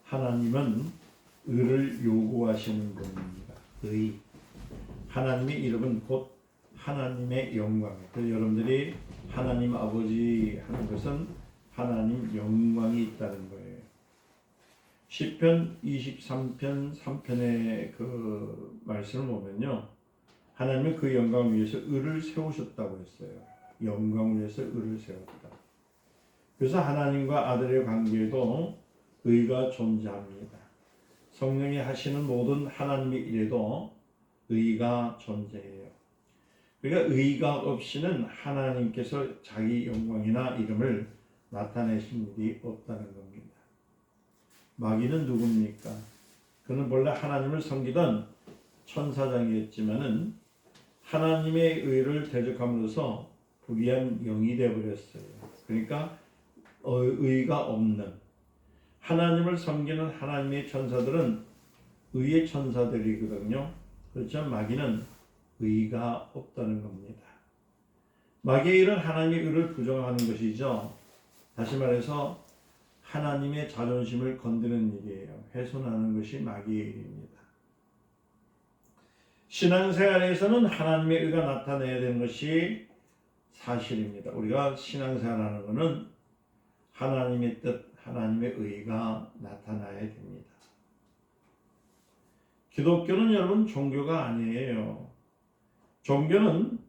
하나님은 의를 요구하시는 분입니다. 의. 하나님의 이름은 곧 하나님의 영광. 그래서 여러분들이 하나님 아버지 하는 것은 하나님 영광이 있다는 거예요. 시편 23편 3편의 그 말씀을 보면요, 하나님은 그 영광 위에서 의를 세우셨다고 했어요. 영광 위에서 의를 세웠다. 그래서 하나님과 아들의 관계에도 의가 존재합니다. 성령이 하시는 모든 하나님의 일에도 의가 존재해요. 그러니까 의가 없이는 하나님께서 자기 영광이나 이름을 나타내신 일이 없다는 겁니다. 마귀는 누굽니까? 그는 본래 하나님을 섬기던 천사장이었지만은 하나님의 의를 대적함으로써 불의한 영이 되어버렸어요. 그러니까 의가 없는, 하나님을 섬기는 하나님의 천사들은 의의 천사들이거든요. 그렇지만 마귀는 의가 없다는 겁니다. 마귀의 일은 하나님의 의를 부정하는 것이죠. 다시 말해서 하나님의 자존심을 건드는 일이에요. 훼손하는 것이 마귀의 일입니다. 신앙생활에서는 하나님의 의가 나타내야 되는 것이 사실입니다. 우리가 신앙생활하는 것은 하나님의 뜻, 하나님의 의가 나타나야 됩니다. 기독교는 여러분 종교가 아니에요. 종교는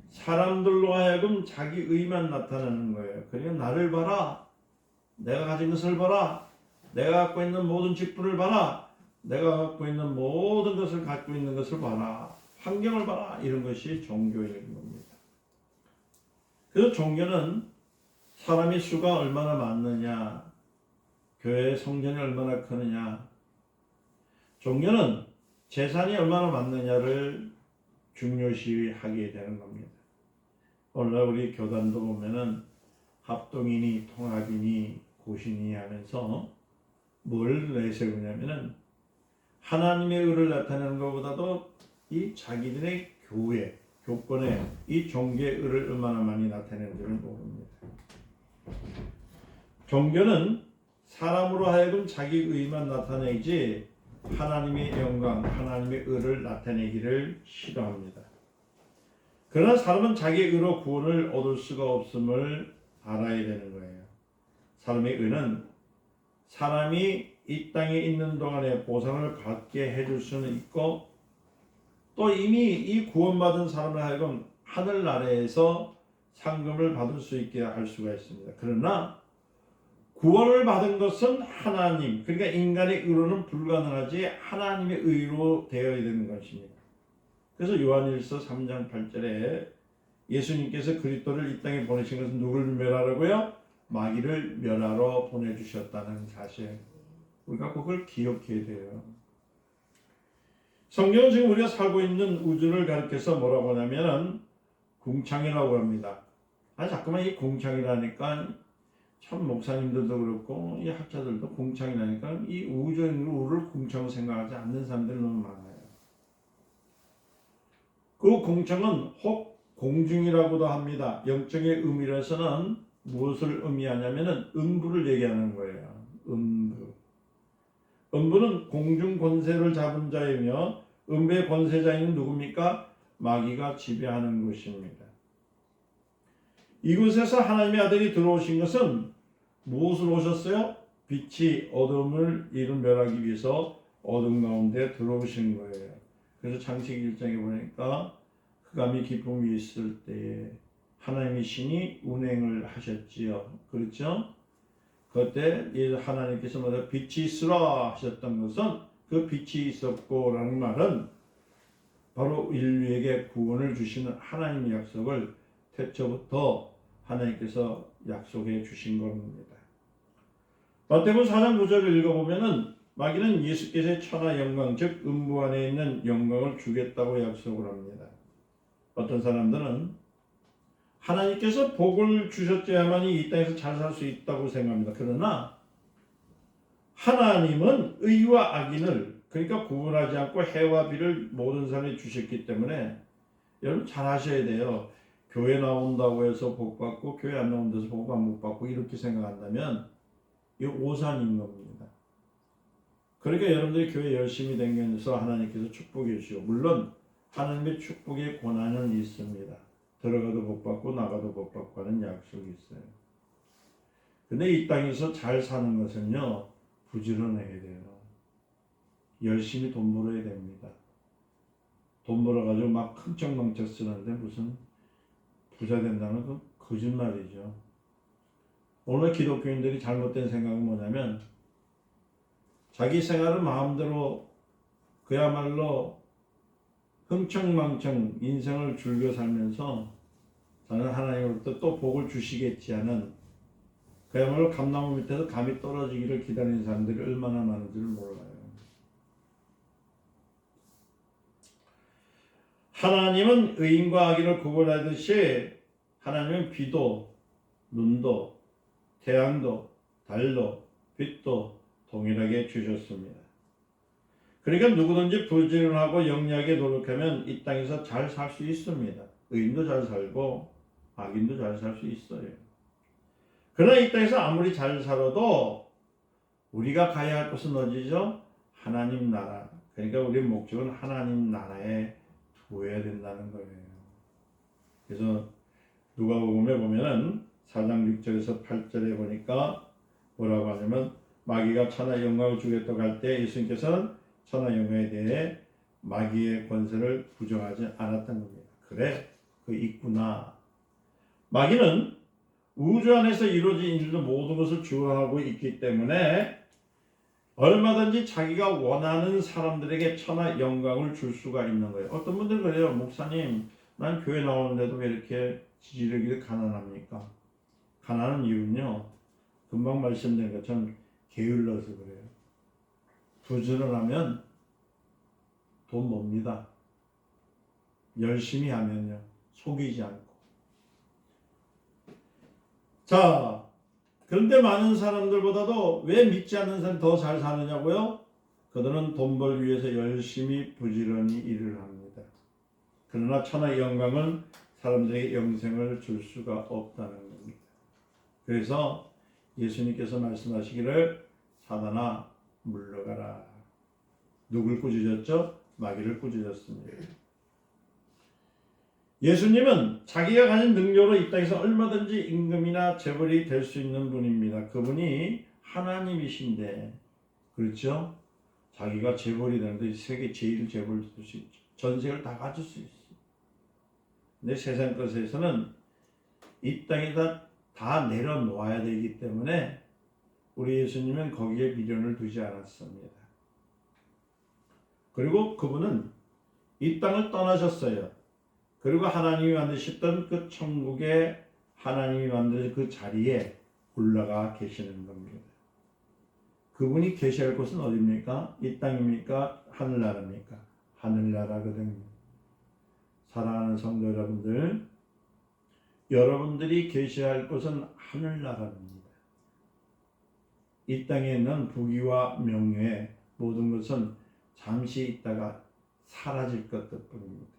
사람들로 하여금 자기 의만 나타내는 거예요. 그러니까 나를 봐라, 내가 가진 것을 봐라, 내가 갖고 있는 모든 직분을 봐라, 내가 갖고 있는 모든 것을 갖고 있는 것을 봐라, 환경을 봐라, 이런 것이 종교인 겁니다. 그래서 종교는 사람의 수가 얼마나 많느냐, 교회의 성전이 얼마나 크느냐, 종교는 재산이 얼마나 많느냐를 중요시하게 되는 겁니다. 오늘날 우리 교단도 보면은 합동이니 통합이니 고신이 하면서 뭘 내세우냐면은 하나님의 의를 나타내는 것보다도 이 자기들의 교회, 교권에 이 종교의 의를 얼마나 많이 나타내는지를 모릅니다. 종교는 사람으로 하여금 자기 의만 나타내지 하나님의 영광, 하나님의 의를 나타내기를 싫어합니다. 그러나 사람은 자기의 의로 구원을 얻을 수가 없음을 알아야 되는 거예요. 사람의 의는 사람이 이 땅에 있는 동안에 보상을 받게 해줄 수는 있고, 또 이미 이 구원받은 사람을 하여금 하늘나라에서 상금을 받을 수 있게 할 수가 있습니다. 그러나 구원을 받은 것은 하나님, 그러니까 인간의 의로는 불가능하지 하나님의 의로 되어야 되는 것입니다. 그래서 요한일서 3장 8절에 예수님께서 그리스도를 이 땅에 보내신 것은 누구를 멸하라고요? 마귀를 멸하러 보내주셨다는 사실, 우리가 그걸 기억해야 돼요. 성경은 지금 우리가 살고 있는 우주를 가리켜서 뭐라고 하냐면 궁창이라고 합니다. 자꾸만 이 궁창이라니까 참 목사님들도 그렇고 이 학자들도 궁창이라니까 이 우주를 궁창으로 생각하지 않는 사람들이 너무 많아요. 그 궁창은 혹 공중이라고도 합니다. 영적의 의미로서는 무엇을 의미하냐면은 음부를 얘기하는 거예요. 음부. 음부는 공중 권세를 잡은 자이며 음부의 권세자인 누굽니까? 마귀가 지배하는 곳입니다. 이곳에서 하나님의 아들이 들어오신 것은 무엇으로 오셨어요? 빛이 어둠을 이룬 멸하기 위해서 어둠 가운데 들어오신 거예요. 그래서 창세기 1장에 보니까 흑암이 기쁨이 있을 때에 하나님의 신이 운행을 하셨지요. 그렇죠? 그때 하나님께서 먼저 빛이 있으라 하셨던 것은 그 빛이 있었고라는 말은 바로 인류에게 구원을 주시는 하나님의 약속을 태초부터 하나님께서 약속해 주신 겁니다. 마태복음 4장 9절을 읽어보면은 마귀는 예수께서의 천하 영광, 즉 음부 안에 있는 영광을 주겠다고 약속을 합니다. 어떤 사람들은 하나님께서 복을 주셨어야만이 이 땅에서 잘 살 수 있다고 생각합니다. 그러나 하나님은 의와 악인을, 그러니까 구분하지 않고 해와 비를 모든 사람에 주셨기 때문에 여러분 잘 하셔야 돼요. 교회 나온다고 해서 복 받고 교회 안 나온다고 해서 복 못 받고 이렇게 생각한다면 이 오산인 겁니다. 그러니까 여러분들이 교회 열심히 다니면서 하나님께서 축복해 주시고, 물론 하나님의 축복의 권한은 있습니다. 들어가도 복 받고 나가도 복 받고 하는 약속이 있어요. 근데 이 땅에서 잘 사는 것은요, 부지런해야 돼요. 열심히 돈 벌어야 됩니다. 돈 벌어가지고 막 흥청망청 쓰는데 무슨 부자 된다는 건 거짓말이죠. 오늘 기독교인들이 잘못된 생각은 뭐냐면, 자기 생활을 마음대로 그야말로 흥청망청 인생을 즐겨 살면서 저는 하나님으로부터 또 복을 주시겠지 하는, 그야말로 감나무 밑에서 감이 떨어지기를 기다리는 사람들이 얼마나 많은지를 몰라요. 하나님은 의인과 악인을 구분하듯이 하나님은 비도 눈도 태양도 달도 빛도 동일하게 주셨습니다. 그러니까 누구든지 부지런하고 영리하게 노력하면 이 땅에서 잘 살 수 있습니다. 의인도 잘 살고 악인도 잘 살 수 있어요. 그러나 이 땅에서 아무리 잘 살아도 우리가 가야 할 곳은 어디죠? 하나님 나라. 그러니까 우리의 목적은 하나님 나라에 두어야 된다는 거예요. 그래서 누가복음에 보면은 4장 6절에서 8절에 보니까 뭐라고 하냐면, 마귀가 천하 영광을 주겠다고 할 때 예수님께서는 천하 영광에 대해 마귀의 권세를 부정하지 않았던 겁니다. 그래, 그 있구나. 마귀는 우주 안에서 이루어진 일도 모든 것을 주관하고 있기 때문에 얼마든지 자기가 원하는 사람들에게 천하 영광을 줄 수가 있는 거예요. 어떤 분들은 그래요. 목사님, 난 교회 나오는데도 왜 이렇게 지지력이 가난합니까? 가난한 이유는요, 금방 말씀드린 것처럼 게을러서 그래요. 부지런하면 돈 멉니다. 열심히 하면요, 속이지 않고. 자, 그런데 많은 사람들보다도 왜 믿지 않는 사람이 더 잘 사느냐고요? 그들은 돈 벌기 위해서 열심히 부지런히 일을 합니다. 그러나 천하의 영광은 사람들에게 영생을 줄 수가 없다는 겁니다. 그래서 예수님께서 말씀하시기를, 사단아 물러가라. 누굴 꾸짖었죠? 마귀를 꾸짖었습니다. 예수님은 자기가 가진 능력으로 이 땅에서 얼마든지 임금이나 재벌이 될 수 있는 분입니다. 그분이 하나님이신데, 그렇죠? 자기가 재벌이 되는데 세계 제일 재벌 될 수 있죠. 전세를 다 가질 수 있어요. 근데 세상 것에서는 이 땅에다 다 내려놓아야 되기 때문에 우리 예수님은 거기에 미련을 두지 않았습니다. 그리고 그분은 이 땅을 떠나셨어요. 그리고 하나님이 만드셨던 그 천국에, 하나님이 만드신 그 자리에 올라가 계시는 겁니다. 그분이 계셔야 할 곳은 어디입니까? 이 땅입니까? 하늘나라입니까? 하늘나라거든요. 사랑하는 성도 여러분들, 여러분들이 계셔야 할 곳은 하늘나라입니다. 이 땅에 있는 부귀와 명예, 모든 것은 잠시 있다가 사라질 것뿐입니다.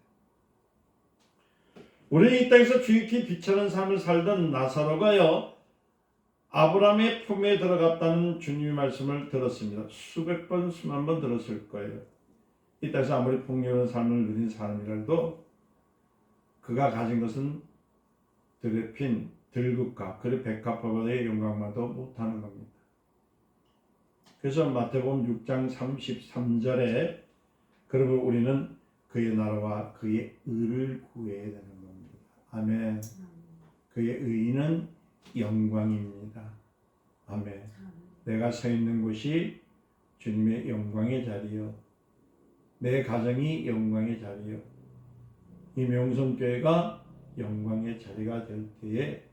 우리는 이 땅에서 주익히 비천한 삶을 살던 나사로가요, 아브라함의 품에 들어갔다는 주님의 말씀을 들었습니다. 수백 번, 수만 번 들었을 거예요. 이 땅에서 아무리 풍요로운 삶을 누린 사람이라도 그가 가진 것은 드레핀, 들국화, 그리고 백합화의 영광만도 못하는 겁니다. 그래서 마태복음 6장 33절에 그러면 우리는 그의 나라와 그의 의를 구해야 되는 겁니다. 아멘. 그의 의는 영광입니다. 아멘. 내가 서 있는 곳이 주님의 영광의 자리요, 내 가정이 영광의 자리요, 이 명성교회가 영광의 자리가 될 때에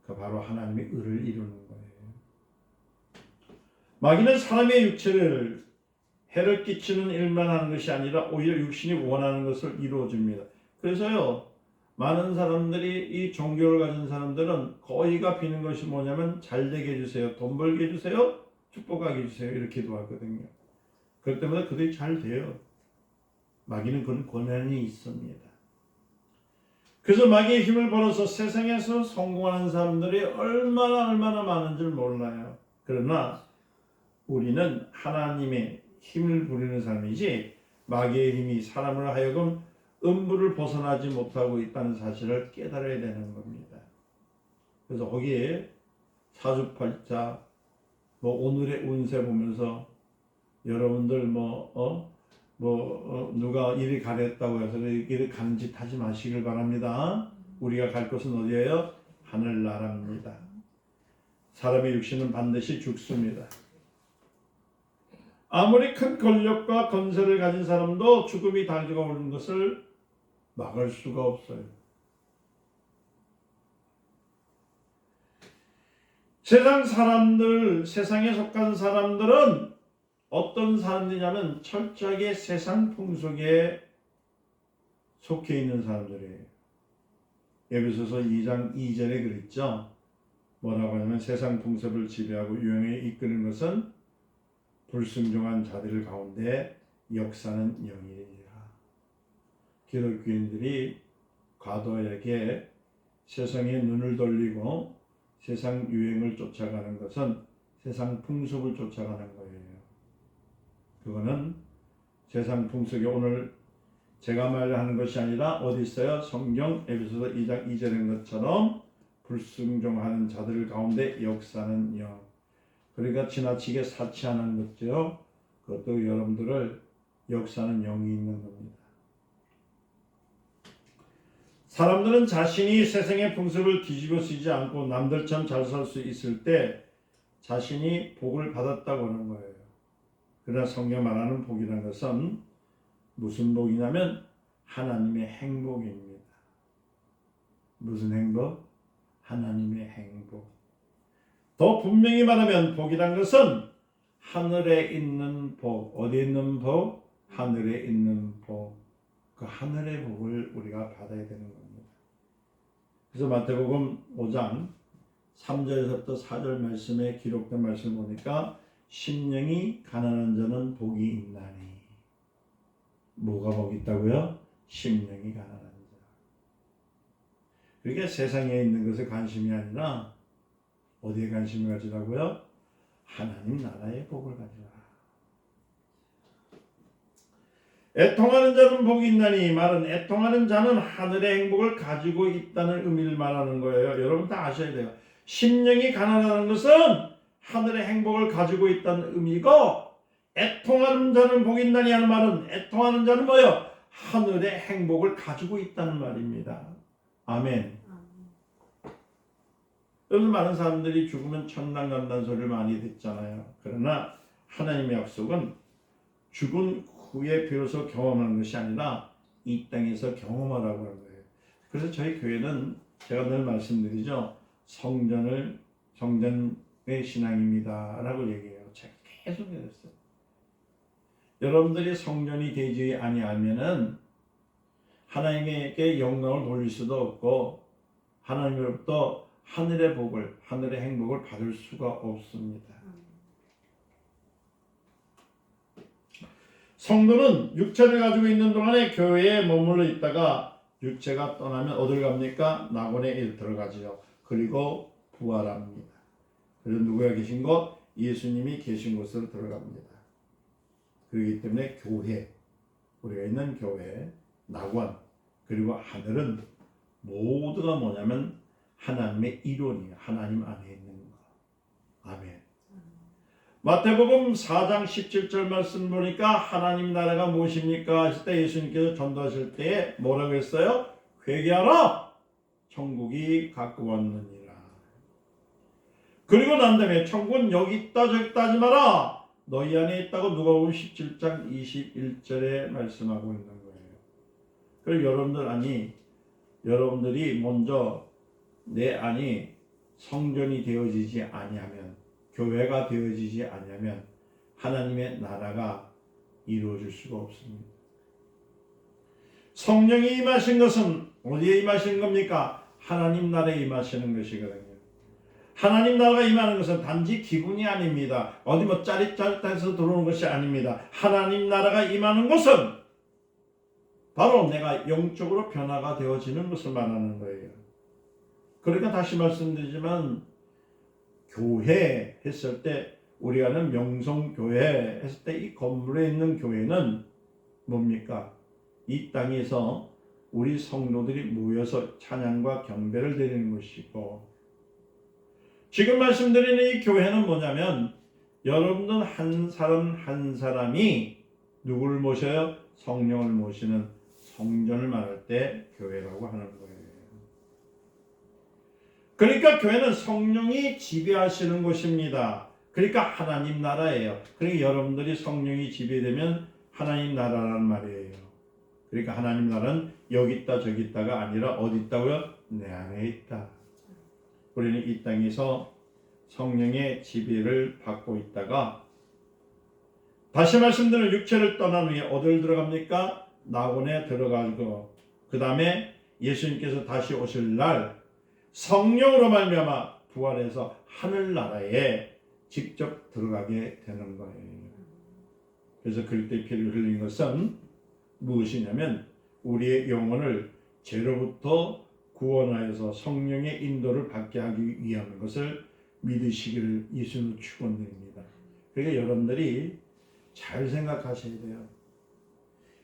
그 바로 하나님의 의를 이루는 거예요. 마귀는 사람의 육체를 해를 끼치는 일만 하는 것이 아니라 오히려 육신이 원하는 것을 이루어줍니다. 그래서요, 많은 사람들이, 이 종교를 가진 사람들은 거의가 비는 것이 뭐냐면, 잘 되게 해주세요, 돈 벌게 해주세요, 축복하게 해주세요, 이렇게 기도하거든요. 그렇기 때문에 그들이 잘 돼요. 마귀는 그런 권한이 있습니다. 그래서 마귀의 힘을 벌어서 세상에서 성공하는 사람들이 얼마나 많은지 몰라요. 그러나 우리는 하나님의 힘을 부리는 삶이지 마귀의 힘이 사람을 하여금 음부를 벗어나지 못하고 있다는 사실을 깨달아야 되는 겁니다. 그래서 거기에 사주팔자 오늘의 운세 보면서 여러분들 누가 이리 가랬다고 해서 이리 가는 짓 하지 마시길 바랍니다. 우리가 갈 곳은 어디예요? 하늘나라입니다. 사람의 육신은 반드시 죽습니다. 아무리 큰 권력과 건세를 가진 사람도 죽음이 다가오는 것을 막을 수가 없어요. 세상에 속한 사람들은 어떤 사람들이냐면 철저하게 세상 풍속에 속해 있는 사람들이에요. 에베소서 2장 2절에 그랬죠. 뭐라고 하냐면 세상 풍습을 지배하고 유행에 이끄는 것은 불순종한 자들 가운데 역사는 영이니라. 기독교인들이 과도하게 세상에 눈을 돌리고 세상 유행을 쫓아가는 것은 세상 풍습을 쫓아가는 거예요. 그거는 세상 풍속이 오늘 제가 말하는 것이 아니라 어디 있어요? 성경 에베소서 2장 2절인 것처럼 불순종하는 자들 가운데 역사는 영. 그러니까 지나치게 사치하는 것죠. 그것도 여러분들을 역사는 영이 있는 겁니다. 사람들은 자신이 세상의 풍습을 뒤집어 쓰지 않고 남들처럼 잘 살 수 있을 때 자신이 복을 받았다고 하는 거예요. 그러나 성경 말하는 복이라는 것은 무슨 복이냐면 하나님의 행복입니다. 무슨 행복? 하나님의 행복. 더 분명히 말하면 복이란 것은 하늘에 있는 복. 어디에 있는 복? 하늘에 있는 복. 그 하늘의 복을 우리가 받아야 되는 겁니다. 그래서 마태복음 5장 3절에서부터 4절 말씀에 기록된 말씀을 보니까 심령이 가난한 자는 복이 있나니. 뭐가 복이 있다고요? 심령이 가난한 자. 그러니까 세상에 있는 것에 관심이 아니라 어디에 관심을 가지라고요? 하나님 나라의 복을 가지라. 애통하는 자는 복이 있나니 말은 애통하는 자는 하늘의 행복을 가지고 있다는 의미를 말하는 거예요. 여러분 다 아셔야 돼요. 심령이 가난하다는 것은 하늘의 행복을 가지고 있다는 의미고, 애통하는 자는 복이 있나니 하는 말은 애통하는 자는 뭐예요? 하늘의 행복을 가지고 있다는 말입니다. 아멘. 여러분 많은 사람들이 죽으면 천당 간다는 소리를 많이 듣잖아요. 그러나 하나님의 약속은 죽은 후에 비로소 경험하는 것이 아니라 이 땅에서 경험하라고 하는 거예요. 그래서 저희 교회는 제가 늘 말씀드리죠. 성전의 신앙입니다 라고 얘기해요. 제가 계속 그랬어요. 여러분들이 성전이 되지 아니하면은 하나님에게 영광을 돌릴 수도 없고 하나님으로부터 하늘의 복을, 하늘의 행복을 받을 수가 없습니다. 성도는 육체를 가지고 있는 동안에 교회에 머물러 있다가 육체가 떠나면 어디를 갑니까? 낙원에 들어가지요. 그리고 부활합니다. 그리고 누구가 계신 곳? 예수님이 계신 곳으로 들어갑니다. 그렇기 때문에 교회, 우리가 있는 교회, 낙원, 그리고 하늘은 모두가 뭐냐면 하나님의 이론이에요. 하나님 안에 있는 거. 아멘. 마태복음 4장 17절 말씀 보니까 하나님 나라가 무엇입니까? 하실 때 예수님께서 전도하실 때 뭐라고 했어요? 회개하라! 천국이 가까웠느니라. 그리고 난 다음에 천국은 여기 있다 저기 있다 하지 마라. 너희 안에 있다고 누가복음 17장 21절에 말씀하고 있는 거예요. 그리고 여러분들이 먼저 내 안이 성전이 되어지지 아니하면, 교회가 되어지지 아니하면 하나님의 나라가 이루어질 수가 없습니다. 성령이 임하신 것은 어디에 임하시는 겁니까? 하나님 나라에 임하시는 것이거든요. 하나님 나라가 임하는 것은 단지 기분이 아닙니다. 어디 짜릿짜릿해서 들어오는 것이 아닙니다. 하나님 나라가 임하는 것은 바로 내가 영적으로 변화가 되어지는 것을 말하는 거예요. 그러니까 다시 말씀드리지만 교회 했을 때, 우리가 아는 명성교회 했을 때 이 건물에 있는 교회는 뭡니까? 이 땅에서 우리 성도들이 모여서 찬양과 경배를 드리는 것이고, 지금 말씀드리는 이 교회는 뭐냐면 여러분들 한 사람 한 사람이 누구를 모셔요? 성령을 모시는 성전을 말할 때 교회라고 하는 거예요. 그러니까 교회는 성령이 지배하시는 곳입니다. 그러니까 하나님 나라예요. 그러니까 여러분들이 성령이 지배되면 하나님 나라라는 말이에요. 그러니까 하나님 나라는 여기 있다 저기 있다가 아니라 어디 있다고요? 내 안에 있다. 우리는 이 땅에서 성령의 지배를 받고 있다가 다시 말씀드리는 육체를 떠난 후에 어디를 들어갑니까? 낙원에 들어가고, 그 다음에 예수님께서 다시 오실 날 성령으로 말미암아 부활해서 하늘나라에 직접 들어가게 되는 거예요. 그래서 그리스도의 피를 흘린 것은 무엇이냐면 우리의 영혼을 죄로부터 구원하여서 성령의 인도를 받게 하기 위한 것을 믿으시기를 예수님으로 축원드립니다. 그러니까 여러분들이 잘 생각하셔야 돼요.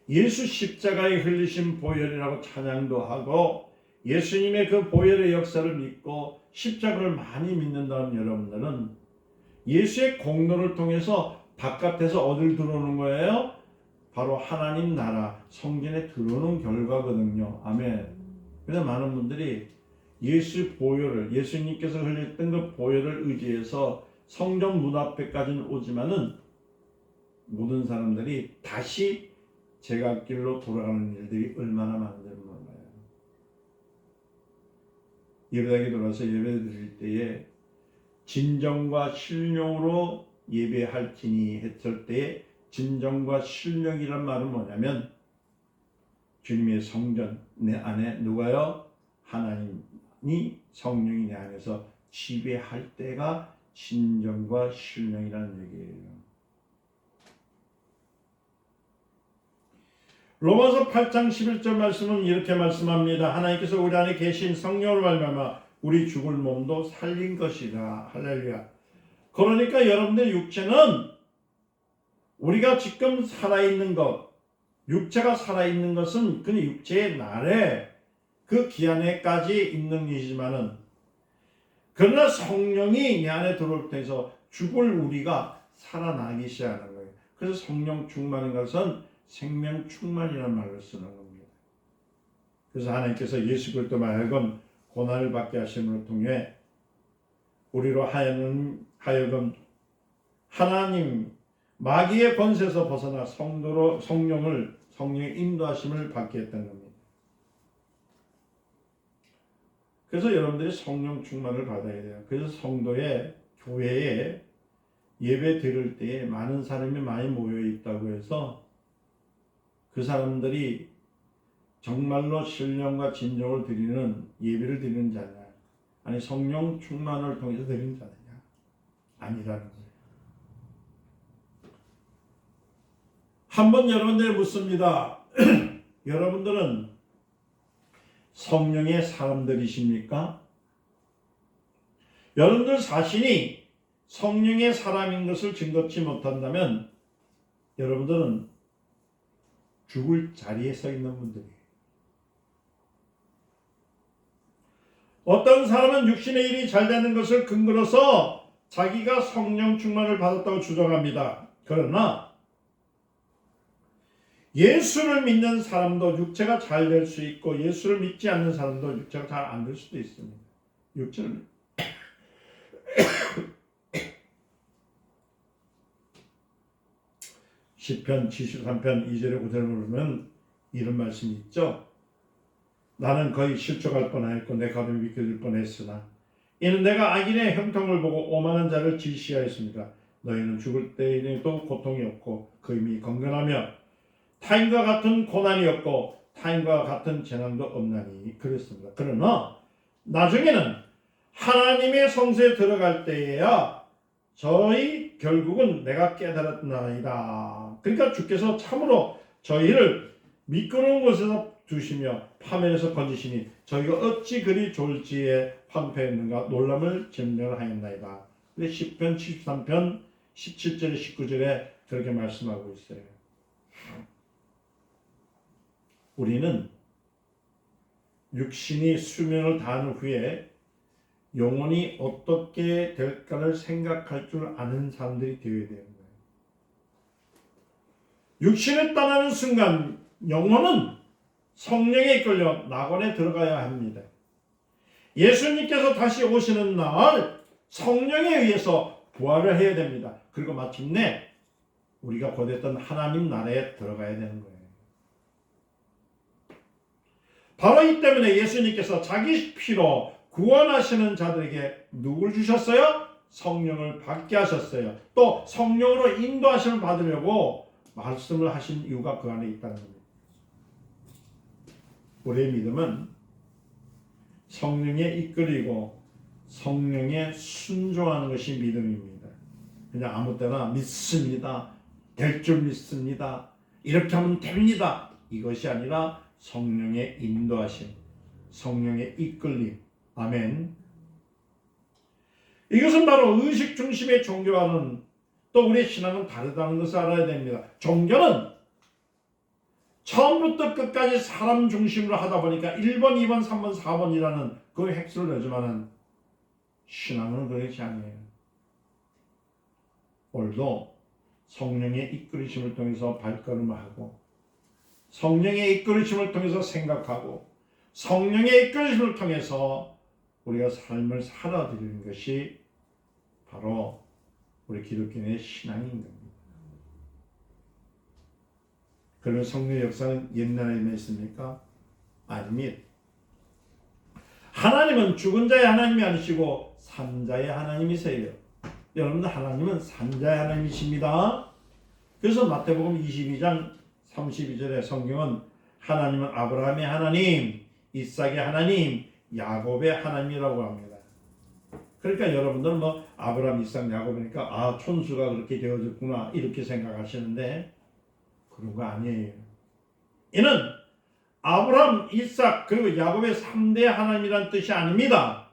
예수 십자가에 흘리신 보혈이라고 찬양도 하고 예수님의 그 보혈의 역사를 믿고 십자가를 많이 믿는다는 여러분들은 예수의 공로를 통해서 바깥에서 어딜 들어오는 거예요? 바로 하나님 나라 성전에 들어오는 결과거든요. 아멘. 그래서 많은 분들이 예수 보혈을, 예수님께서 흘렸던 그 보혈을 의지해서 성전 문 앞에까지는 오지만은 모든 사람들이 다시 제갓길로 돌아가는 일들이 얼마나 많은지 몰라요. 예배당에 돌아서 예배 드릴 때에 진정과 신령으로 예배할지니 했을 때에 진정과 신령이란 말은 뭐냐면 주님의 성전 내 안에 누가요? 하나님이 성령이 내 안에서 지배할 때가 진정과 신령이라는 얘기예요. 로마서 8장 11절 말씀은 이렇게 말씀합니다. 하나님께서 우리 안에 계신 성령으로 말미암아 우리 죽을 몸도 살린 것이다. 할렐루야. 그러니까 여러분들 육체는 우리가 지금 살아있는 것, 육체가 살아있는 것은 그 육체의 날에 그 기한에까지 있는 일이지만은 그러나 성령이 내 안에 들어올 때에서 죽을 우리가 살아나기 시작하는 거예요. 그래서 성령 충만인 것은 생명 충만이라는 말을 쓰는 겁니다. 그래서 하나님께서 예수 그리스도 하여금 고난을 받게 하심을 통해 우리로 하여금 하나님 마귀의 권세에서 벗어나 성도로 성령의 인도하심을 받게 했던 겁니다. 그래서 여러분들이 성령 충만을 받아야 돼요. 그래서 성도의 교회에 예배 드릴 때에 많은 사람이 많이 모여 있다고 해서 그 사람들이 정말로 신령과 진정을 드리는 예배를 드리는 자냐, 아니 성령 충만을 통해서 드리는 자냐, 아니라는 거예요. 한번 여러분들이 묻습니다. 여러분들은 성령의 사람들이십니까? 여러분들 자신이 성령의 사람인 것을 증거치 못한다면 여러분들은 죽을 자리에 서 있는 분들이에요. 어떤 사람은 육신의 일이 잘 되는 것을 근거로서 자기가 성령 충만을 받았다고 주장합니다. 그러나 예수를 믿는 사람도 육체가 잘 될 수 있고 예수를 믿지 않는 사람도 육체가 잘 안 될 수도 있습니다. 육체는 시편 73편 2절에 9절을 보면 이런 말씀이 있죠. 나는 거의 실족할 뻔하였고 내 걸음이 미끄러질 뻔했으나 이는 내가 악인의 형통을 보고 오만한 자를 질시하였습니다. 너희는 죽을 때에도 고통이 없고 그 힘이 건강하며 타인과 같은 고난이 없고 타인과 같은 재난도 없나니 그랬습니다. 그러나 나중에는 하나님의 성소에 들어갈 때에야 저희 결국은 내가 깨달았나이다. 그러니까 주께서 참으로 저희를 미끄러운 곳에서 두시며 파멸에서 건지시니 저희가 어찌 그리 졸지에 황폐했는가 놀람을 증명하였나이다. 근데 시편 73편 17절에 19절에 그렇게 말씀하고 있어요. 우리는 육신이 수명을 다한 후에 영혼이 어떻게 될까를 생각할 줄 아는 사람들이 되어야 되는 거예요. 육신을 떠나는 순간 영혼은 성령에 이끌려 낙원에 들어가야 합니다. 예수님께서 다시 오시는 날 성령에 의해서 부활을 해야 됩니다. 그리고 마침내 우리가 거듭했던 하나님 나라에 들어가야 되는 거예요. 바로 이 때문에 예수님께서 자기 피로 구원하시는 자들에게 누굴 주셨어요? 성령을 받게 하셨어요. 또 성령으로 인도하심을 받으려고 말씀을 하신 이유가 그 안에 있다는 겁니다. 우리의 믿음은 성령에 이끌리고 성령에 순종하는 것이 믿음입니다. 그냥 아무 때나 믿습니다. 될 줄 믿습니다. 이렇게 하면 됩니다. 이것이 아니라 성령의 인도하심, 성령의 이끌림. 아멘. 이것은 바로 의식 중심의 종교와는 또 우리의 신앙은 다르다는 것을 알아야 됩니다. 종교는 처음부터 끝까지 사람 중심으로 하다 보니까 1번, 2번, 3번, 4번이라는 그 획수를 내지만은 신앙은 그렇지 아니에요. 오늘도 성령의 이끌으심을 통해서 발걸음을 하고 성령의 이끌으심을 통해서 생각하고 성령의 이끌으심을 통해서 우리가 삶을 살아드리는 것이 바로 우리 기독교인의 신앙인 겁니다. 그러면 성령의 역사는 옛날에만 있습니까? 아닙니다. 하나님은 죽은 자의 하나님이 아니시고 산자의 하나님이세요. 여러분들 하나님은 산자의 하나님이십니다. 그래서 마태복음 22장 32절에 성경은 하나님은 아브라함의 하나님, 이삭의 하나님, 야곱의 하나님이라고 합니다. 그러니까 여러분들은 뭐 아브라함, 이삭, 야곱이니까 촌수가 그렇게 되어졌구나 이렇게 생각하시는데 그런 거 아니에요. 이는 아브라함, 이삭 그리고 야곱의 3대 하나님이란 뜻이 아닙니다.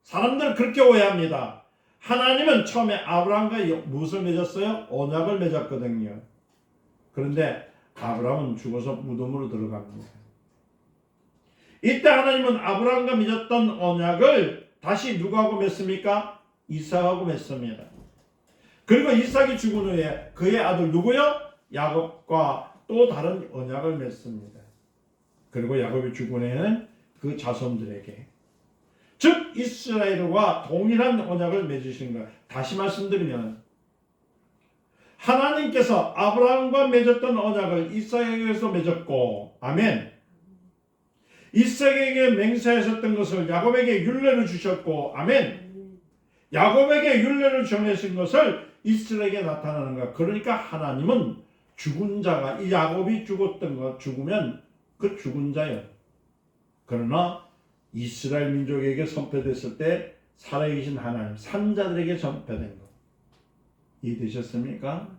사람들은 그렇게 오해합니다. 하나님은 처음에 아브라함과 무엇을 맺었어요? 언약을 맺었거든요. 그런데 아브라함은 죽어서 무덤으로 들어갑니다. 이때 하나님은 아브라함과 맺었던 언약을 다시 누구하고 맺습니까? 이삭하고 맺습니다. 그리고 이삭이 죽은 후에 그의 아들 누구요? 야곱과 또 다른 언약을 맺습니다. 그리고 야곱이 죽은 후에는 그 자손들에게 즉 이스라엘과 동일한 언약을 맺으신 거예요. 다시 말씀드리면 하나님께서 아브라함과 맺었던 언약을 이삭에게서 맺었고 아멘. 이삭에게 맹세하셨던 것을 야곱에게 율례를 주셨고 아멘. 야곱에게 율례를 정하신 것을 이스라엘에게 나타나는 거야. 그러니까 하나님은 죽은 자가 이 야곱이 죽었던 거 죽으면 그 죽은 자예요. 그러나 이스라엘 민족에게 선포됐을 때 살아계신 하나님 산자들에게 선포된 거 이해되셨습니까?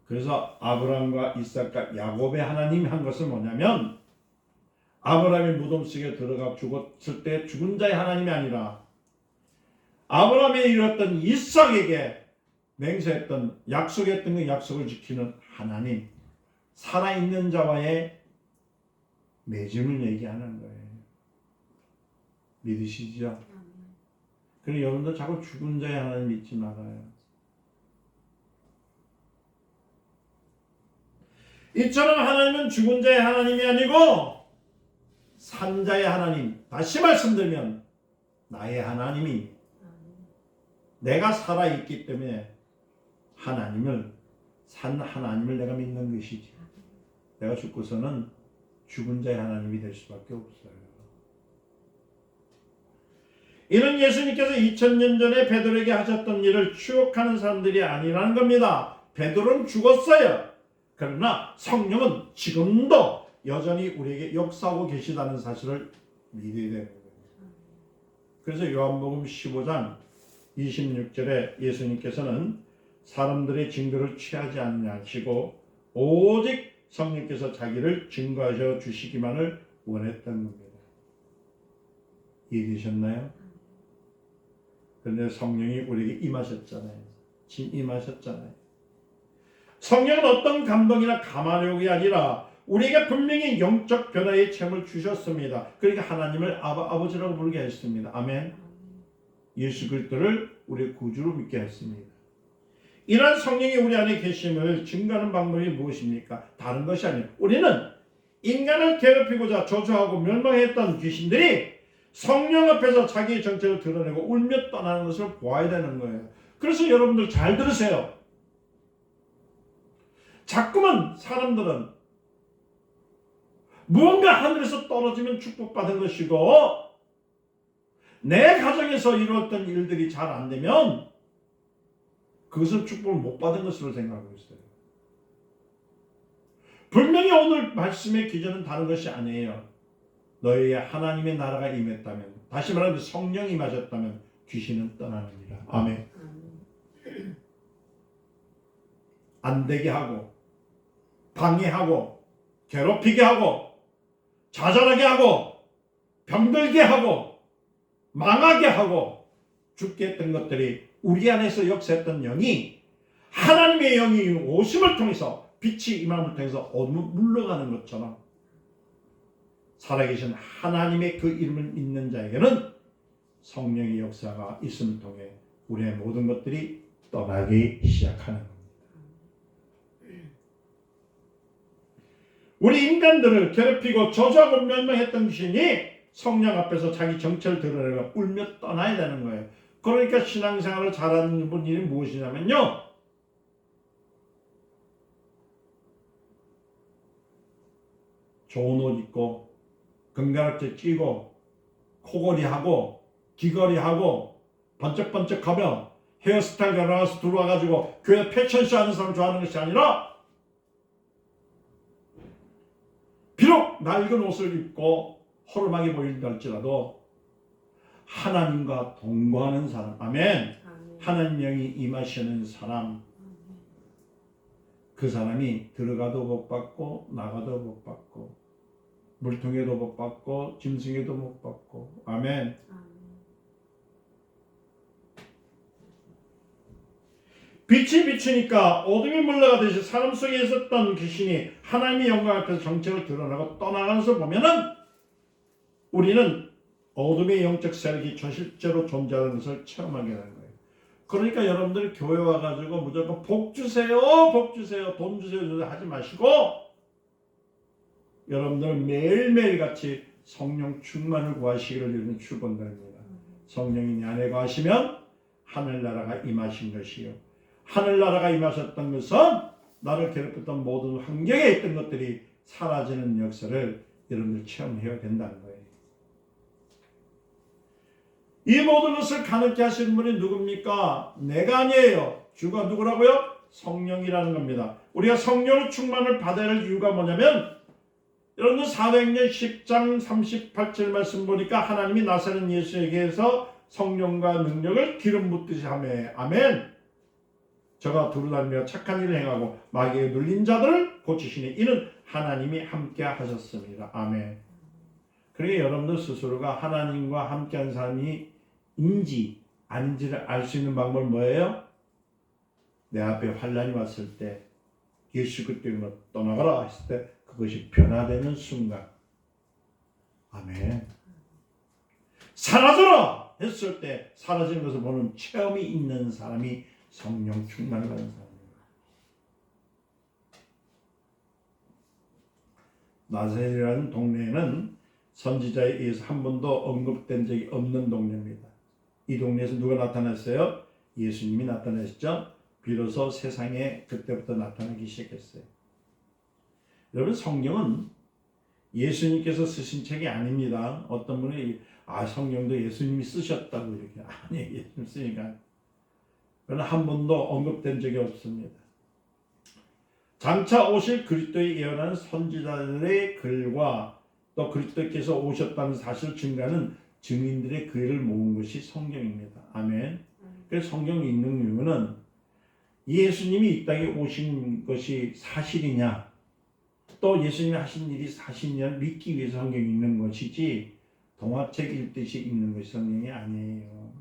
그래서 아브라함과 이삭과 야곱의 하나님이 한 것은 뭐냐면 아브라함이 무덤 속에 들어가 죽었을 때 죽은 자의 하나님이 아니라 아브라함이 이뤘던 이삭에게 맹세했던 약속했던 그 약속을 지키는 하나님 살아있는 자와의 맺음을 얘기하는 거예요. 믿으시죠? 그리고 여러분들 자꾸 죽은 자의 하나님 믿지 말아요. 이처럼 하나님은 죽은 자의 하나님이 아니고 산자의 하나님. 다시 말씀드리면 나의 하나님이 내가 살아있기 때문에 하나님을 산 하나님을 내가 믿는 것이지. 내가 죽고서는 죽은 자의 하나님이 될 수밖에 없어요. 이는 예수님께서 2000년 전에 베드로에게 하셨던 일을 추억하는 사람들이 아니라는 겁니다. 베드로는 죽었어요. 그러나 성령은 지금도 여전히 우리에게 역사하고 계시다는 사실을 믿어야 되는 거예요. 그래서 요한복음 15장 26절에 예수님께서는 사람들의 증거를 취하지 않으시고 오직 성령께서 자기를 증거하셔 주시기만을 원했던 겁니다. 이해되셨나요? 그런데 성령이 우리에게 임하셨잖아요. 지금 임하셨잖아요. 성령은 어떤 감동이나 감화력이 아니라 우리에게 분명히 영적 변화의 체험을 주셨습니다. 그러니까 하나님을 아버지라고 부르게 했습니다. 아멘. 예수 그리스도를 우리의 구주로 믿게 했습니다. 이러한 성령이 우리 안에 계심을 증거하는 방법이 무엇입니까? 다른 것이 아니에요. 우리는 인간을 괴롭히고자 저주하고 멸망했던 귀신들이 성령 앞에서 자기의 정체를 드러내고 울며 떠나는 것을 보아야 되는 거예요. 그래서 여러분들 잘 들으세요. 자꾸만 사람들은 무언가 하늘에서 떨어지면 축복받은 것이고 내 가정에서 이루었던 일들이 잘 안 되면 그것은 축복을 못 받은 것으로 생각하고 있어요. 분명히 오늘 말씀의 기준은 다른 것이 아니에요. 너희의 하나님의 나라가 임했다면, 다시 말하면 성령이 임하셨다면 귀신은 떠나느니라. 아멘. 안 되게 하고 방해하고 괴롭히게 하고 좌절하게 하고 병들게 하고 망하게 하고 죽게 했던 것들이 우리 안에서 역사했던 영이 하나님의 영이 오심을 통해서 빛이 임함을 통해서 물러가는 것처럼 살아계신 하나님의 그 이름을 믿는 자에게는 성령의 역사가 있음을 통해 우리의 모든 것들이 떠나기 시작하는 겁니다. 우리 인간들을 괴롭히고 저주하고 멸망했던 귀신이 성령 앞에서 자기 정체를 드러내고 울며 떠나야 되는 거예요. 그러니까 신앙생활을 잘하는 분이 무엇이냐면요, 좋은 옷 입고 금가락지 끼고 코걸이하고 귀걸이하고 번쩍번쩍하며 헤어스타일 갈아서 들어와가지고 교회 패션쇼 하는 사람 좋아하는 것이 아니라 비록 낡은 옷을 입고 허름하게 보인다 할지라도 하나님과 동거하는 사람, 아멘. 하나님 영이 임하시는 사람, 그 사람이 들어가도 못 받고 나가도 못 받고 물통에도 못 받고 짐승에도 못 받고, 아멘. 빛이 비추니까 어둠이 물러가듯이 사람 속에 있었던 귀신이 하나님의 영광 앞에서 정체를 드러나고 떠나가면서 보면은 우리는 어둠의 영적 세력이 실제로 존재하는 것을 체험하게 되는 거예요. 그러니까 여러분들이 교회 와가지고 무조건 복 주세요, 복 주세요, 돈 주세요 하지 마시고 여러분들은 매일매일 같이 성령 충만을 구하시기를 이루는 축원드립니다. 성령이 내 안에 거하시면 하늘나라가 임하신 것이요, 하늘나라가 임하셨던 것은 나를 괴롭혔던 모든 환경에 있던 것들이 사라지는 역사를 여러분들 체험해야 된다는 거예요. 이 모든 것을 가능케 하시는 분이 누굽니까? 내가 아니에요. 주가 누구라고요? 성령이라는 겁니다. 우리가 성령의 충만을 받아야 할 이유가 뭐냐면, 여러분들 사도행전 10장 38절 말씀 보니까 하나님이 나사렛 예수에게서 성령과 능력을 기름 붓듯이 하매, 아멘. 저가 두루다니며 착한 일을 행하고 마귀에 눌린 자들을 고치시니 이는 하나님이 함께 하셨습니다. 아멘. 그러니까 여러분들 스스로가 하나님과 함께한 사람이 인지 아닌지를 알 수 있는 방법은 뭐예요? 내 앞에 환난이 왔을 때 예수 그리스도로 떠나가라 했을 때 그것이 변화되는 순간, 아멘. 사라져라 했을 때 사라지는 것을 보는 체험이 있는 사람이 성령 충만을 받은 사람입니다. 나사렛이라는 동네에는 선지자에 의해서 한 번도 언급된 적이 없는 동네입니다. 이 동네에서 누가 나타났어요? 예수님이 나타나셨죠. 비로소 세상에 그때부터 나타나기 시작했어요. 여러분, 성경은 예수님께서 쓰신 책이 아닙니다. 어떤 분이 성경도 예수님이 쓰셨다고 이렇게, 아니, 예수님 쓰니까 그러나 한 번도 언급된 적이 없습니다. 장차 오실 그리스도의 예언하는 선지자들의 글과 또 그리스도께서 오셨다는 사실을 증거하는 증인들의 글을 모은 것이 성경입니다. 아멘. 그래서 성경이 있는 이유는 예수님이 이 땅에 오신 것이 사실이냐, 또 예수님이 하신 일이 사실이냐 믿기 위해서 성경이 있는 것이지 동화책 읽듯이 읽는 것이 성경이 아니에요.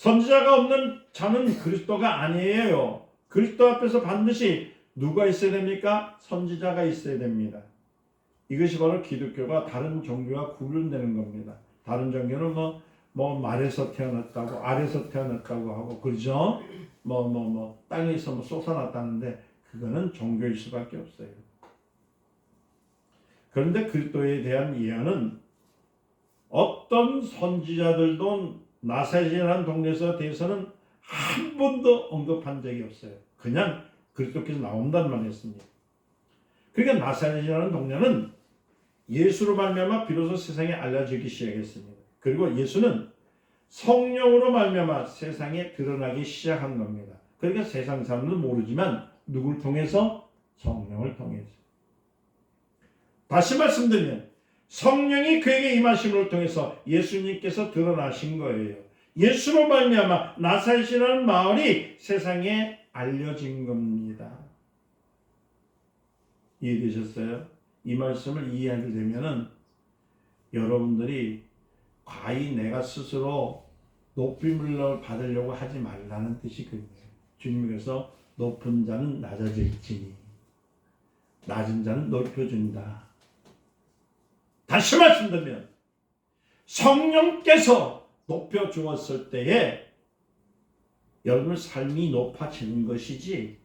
선지자가 없는 자는 그리스도가 아니에요. 그리스도 앞에서 반드시 누가 있어야 됩니까? 선지자가 있어야 됩니다. 이것이 바로 기독교가 다른 종교와 구분되는 겁니다. 다른 종교는 뭐 말에서 태어났다고 아래에서 태어났다고 하고 그러죠. 땅에서 솟아났다는데 그거는 종교일 수밖에 없어요. 그런데 그리스도에 대한 예언은 어떤 선지자들도 나사렛이라는 동네에서 대해서는 한 번도 언급한 적이 없어요. 그냥 그리스도께서 나온다는 말이었습니다. 그러니까 나사렛이라는 동네는 예수로 말미암아 비로소 세상에 알려지기 시작했습니다. 그리고 예수는 성령으로 말미암아 세상에 드러나기 시작한 겁니다. 그러니까 세상 사람들은 모르지만 누굴 통해서? 성령을 통해서. 다시 말씀드리면 성령이 그에게 임하심을 통해서 예수님께서 드러나신 거예요. 예수로 말미암아 나사렛이라는 마을이 세상에 알려진 겁니다. 이해되셨어요? 이 말씀을 이해하게 되면은 여러분들이 과히 내가 스스로 높임을 받으려고 하지 말라는 뜻이거든요. 주님께서 높은 자는 낮아질지니 낮은 자는 높여준다. 다시 말씀드리면 성령께서 높여주었을 때에 여러분 삶이 높아지는 것이지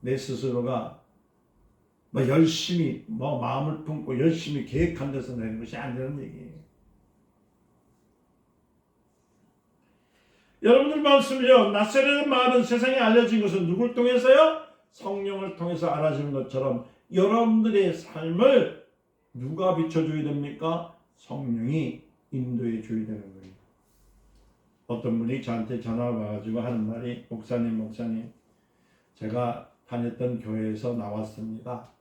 내 스스로가 열심히 마음을 품고 열심히 계획한 데서 내는 것이 아니라는 얘기예요. 여러분들 말씀이요. 나사렛 마을은 세상에 알려진 것은 누굴 통해서요? 성령을 통해서 알아지는 것처럼 여러분들의 삶을 누가 비춰줘야 됩니까? 성령이 인도해 줘야 되는 거예요. 어떤 분이 저한테 전화 와가지고 하는 말이 목사님 제가 다녔던 교회에서 나왔습니다.